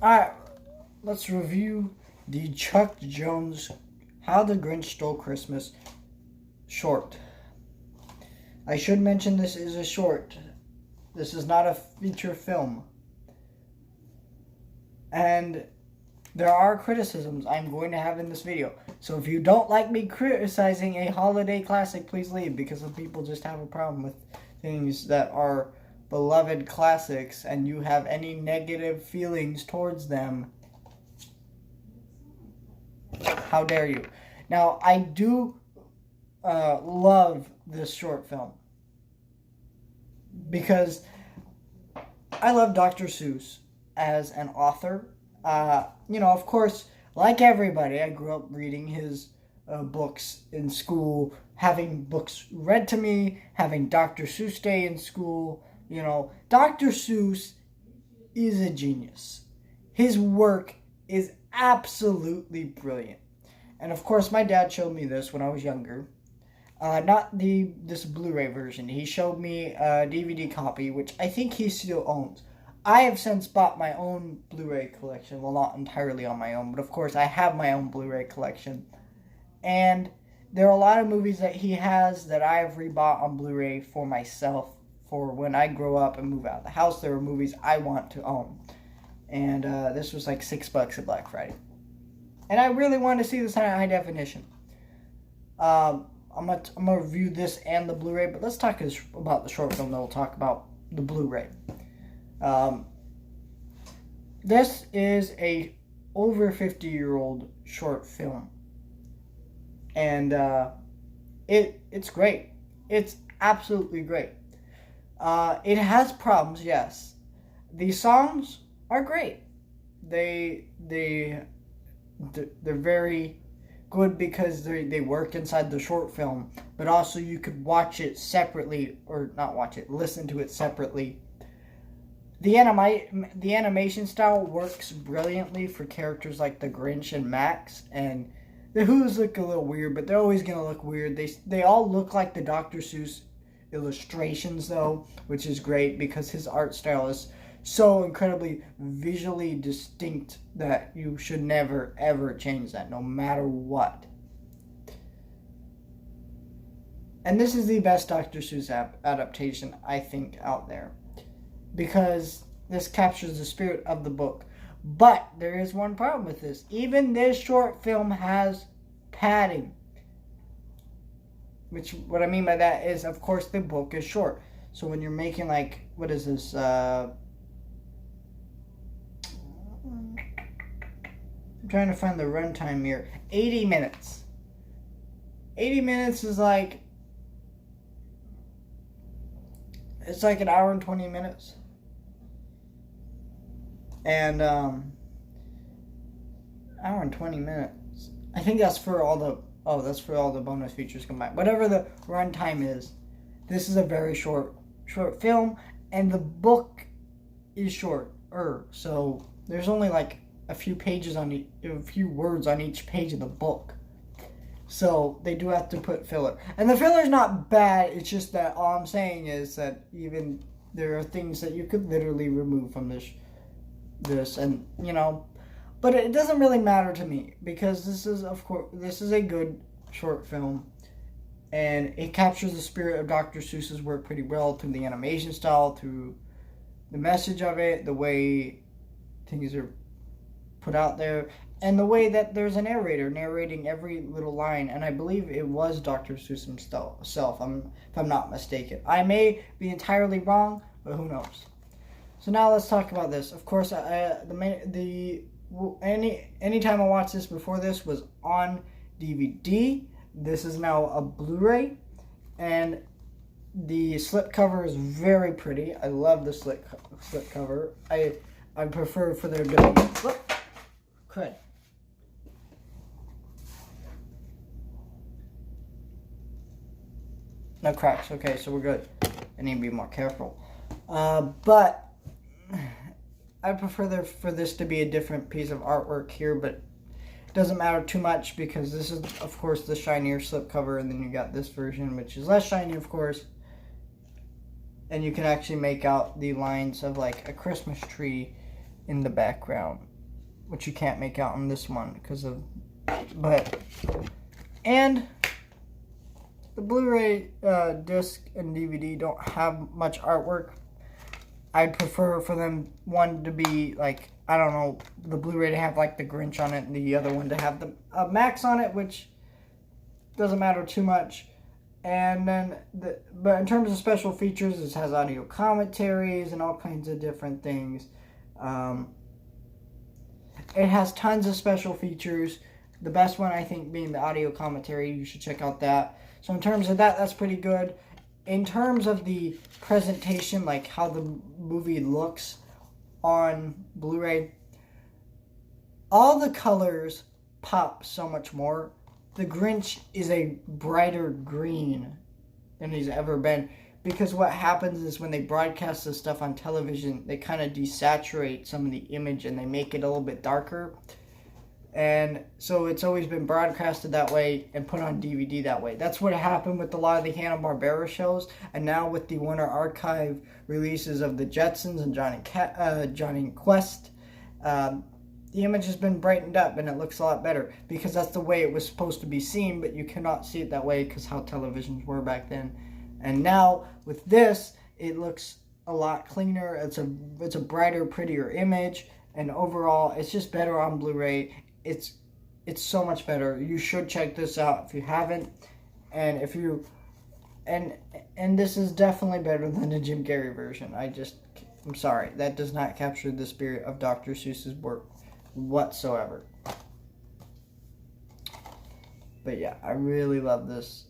Alright, let's review the Chuck Jones How the Grinch Stole Christmas short. I should mention this is a short. This is not a feature film. And there are criticisms I'm going to have in this video. So if you don't like me criticizing a holiday classic, please leave, because some people just have a problem with things that are beloved classics and you have any negative feelings towards them. How dare you? Now, I do love this short film because I love Dr. Seuss as an author. Of course, like everybody, I grew up reading his books in school, having books read to me, having Dr. Seuss Day in school. Dr. Seuss is a genius. His work is absolutely brilliant. And of course, my dad showed me this when I was younger. Not this Blu-ray version. He showed me a DVD copy, which I think he still owns. I have since bought my own Blu-ray collection. Well, not entirely on my own, but of course I have my own Blu-ray collection. And there are a lot of movies that he has that I have rebought on Blu-ray for myself. For when I grow up and move out of the house, there are movies I want to own. And this was like $6 at Black Friday. And I really wanted to see this in high definition. I'm gonna review this and the Blu-ray, but let's talk about the short film, then we'll talk about the Blu-ray. This is a over 50-year-old short film. And it's great. It's absolutely great. It has problems, yes. The songs are great. They're very good because they work inside the short film, but also you could watch it separately, or not watch it, listen to it separately. The animation style works brilliantly for characters like the Grinch and Max, and the Who's look a little weird, but they're always gonna look weird. They all look like the Dr. Seuss illustrations though, which is great because his art style is so incredibly visually distinct that you should never ever change that, no matter what. And this is the best Dr. Seuss adaptation, I think, out there, because this captures the spirit of the book. But there is one problem with this. Even this short film has padding. Which, what I mean by that is, of course, the book is short. So when you're making, like, what is this, I'm trying to find the runtime here. 80 minutes. 80 minutes is like, it's like an hour and 20 minutes. And, hour and 20 minutes. I think that's for all the, that's for all the bonus features combined. Whatever the runtime is, this is a very short film, and the book is shorter. So there's only like a few pages on a few words on each page of the book. So they do have to put filler, and the filler's not bad. It's just that all I'm saying is that even there are things that you could literally remove from this, and but it doesn't really matter to me because this is a good short film, and it captures the spirit of Dr. Seuss's work pretty well through the animation style, through the message of it, the way things are put out there, and the way that there's a narrator narrating every little line. And I believe it was Dr. Seuss himself, if I'm not mistaken. I may be entirely wrong, but who knows. So now let's talk about this. Of course, anytime I watched this before this was on DVD. This is now a Blu-ray, and the slipcover is very pretty. I love the slipcover. I prefer for their crud. No cracks. Okay, so we're good. I need to be more careful. But I prefer for this to be a different piece of artwork here, but it doesn't matter too much because this is, of course, the shinier slipcover, and then you got this version, which is less shiny, of course. And you can actually make out the lines of like a Christmas tree in the background. which you can't make out on this one and the Blu-ray disc and DVD don't have much artwork. I'd prefer for them, one to be like, I don't know, the Blu-ray to have like the Grinch on it, and the other one to have the Max on it, which doesn't matter too much. And then, but in terms of special features, this has audio commentaries and all kinds of different things. It has tons of special features. The best one, I think, being the audio commentary. You should check out that. So in terms of that, that's pretty good. In terms of the presentation, like how the movie looks on Blu-ray, all the colors pop so much more. The Grinch is a brighter green than he's ever been, because what happens is when they broadcast this stuff on television, they kind of desaturate some of the image and they make it a little bit darker. And so it's always been broadcasted that way and put on DVD that way. That's what happened with a lot of the Hanna-Barbera shows. And now with the Warner Archive releases of the Jetsons and Johnny Quest, the image has been brightened up and it looks a lot better, because that's the way it was supposed to be seen, but you cannot see it that way because how televisions were back then. And now with this, it looks a lot cleaner. It's a brighter, prettier image, and overall it's just better on Blu-ray. It's so much better. You should check this out if you haven't. And if you and this is definitely better than the Jim Carrey version. I'm sorry, that does not capture the spirit of Dr. Seuss's work whatsoever. But yeah, I really love this.